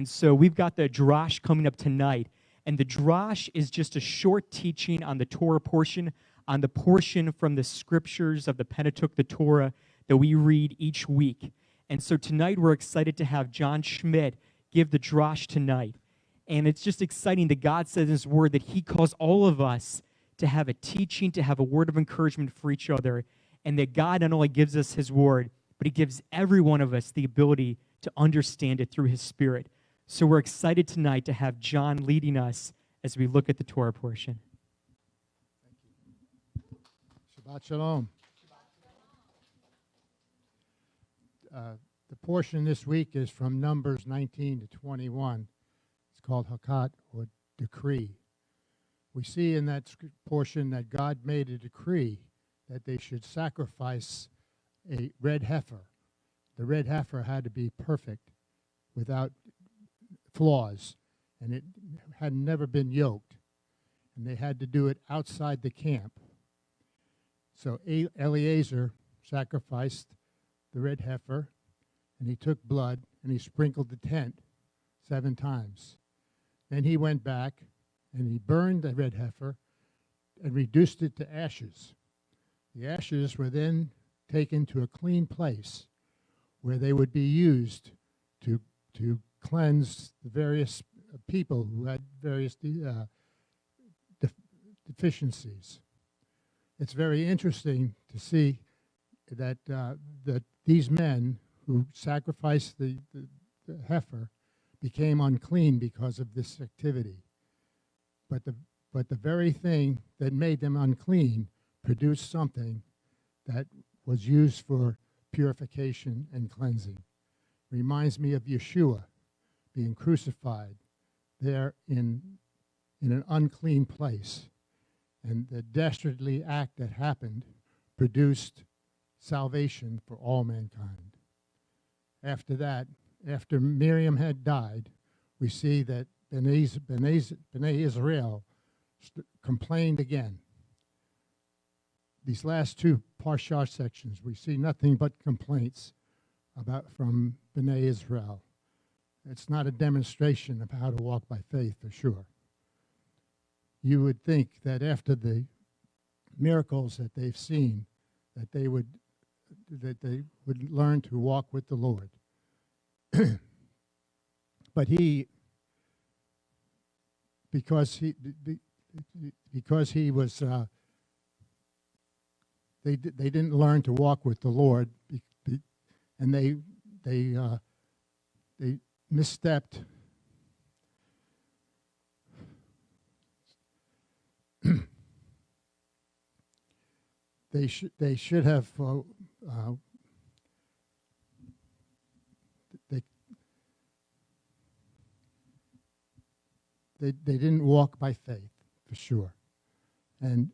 And so we've got the Drash coming up tonight. And the Drash is just a short teaching on the Torah portion, on the portion from the scriptures of the Pentateuch, the Torah, that we read each week. And so tonight we're excited to have John Schmidt give the Drash tonight. And it's just exciting that God says in His Word that He calls all of us to have a teaching, to have a word of encouragement for each other, and that God not only gives us His Word, but He gives every one of us the ability to understand it through His Spirit. So we're excited tonight to have John leading us as we look at the Torah portion. Shabbat Shalom. The portion this week is from Numbers 19 to 21. It's called CHUKAT, or decree. We see in that portion that God made a decree that they should sacrifice a red heifer. The red heifer had to be perfect, without flaws, and it had never been yoked. And they had to do it outside the camp. So Eleazar sacrificed the red heifer, and he took blood, and he sprinkled the tent 7 times. Then he went back, and he burned the red heifer and reduced it to ashes. The ashes were then taken to a clean place where they would be used to cleanse the various people who had various deficiencies. It's very interesting to see that these men who sacrificed the heifer became unclean because of this activity. But the very thing that made them unclean produced something that was used for purification and cleansing. Reminds me of Yeshua being crucified there in an unclean place. And the dastardly act that happened produced salvation for all mankind. After that, after Miriam had died, we see that Bnei Israel complained again. These last 2 Parsha sections, we see nothing but complaints from Bnei Israel. It's not a demonstration of how to walk by faith, for sure. You would think that after the miracles that they've seen, that they would learn to walk with the Lord. But because he was, they didn't learn to walk with the Lord, and they misstepped. They should have they didn't walk by faith, for sure. And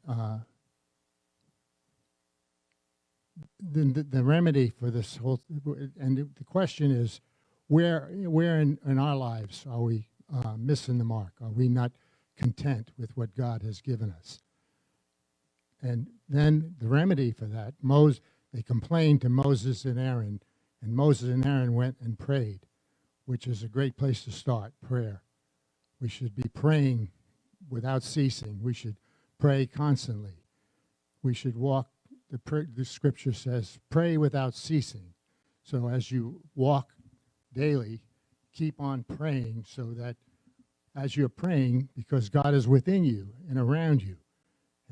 the remedy for this whole, and the question is, where in our lives are we missing the mark? Are we not content with what God has given us? And then the remedy for that, they complained to Moses and Aaron, and Moses and Aaron went and prayed, which is a great place to start, prayer. We should be praying without ceasing. We should pray constantly. We should walk, the scripture says, pray without ceasing. So as you walk daily, keep on praying, so that as you're praying, because God is within you and around you,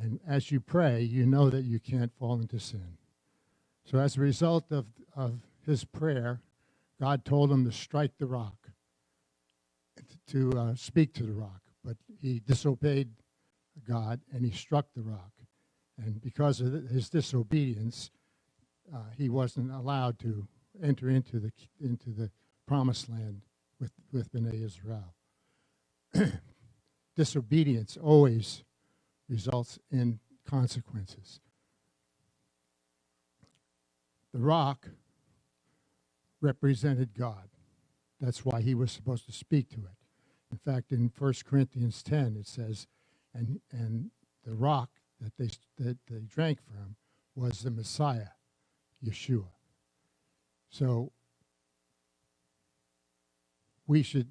and as you pray, you know that you can't fall into sin. So as a result of his prayer, God told him to strike the rock, to speak to the rock. But he disobeyed God, and he struck the rock. And because of his disobedience, he wasn't allowed to enter into the promised land with Bnei Israel. Disobedience always results in consequences. The rock represented God. That's why he was supposed to speak to it. In fact, in 1 Corinthians 10, it says, and the rock that they drank from was the Messiah, Yeshua. So we should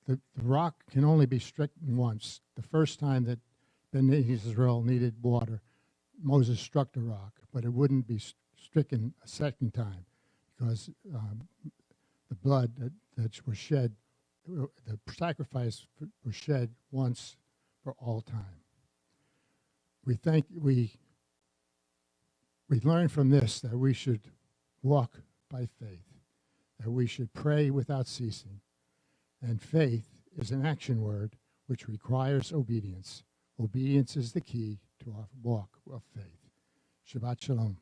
the rock can only be stricken once. The first time that Bnei Israel needed water, Moses struck the rock, but it wouldn't be stricken a second time because the blood that was shed, the sacrifice was shed once for all time. We learn from this that we should walk by faith, that we should pray without ceasing. And faith is an action word which requires obedience. Obedience is the key to our walk of faith. Shabbat Shalom.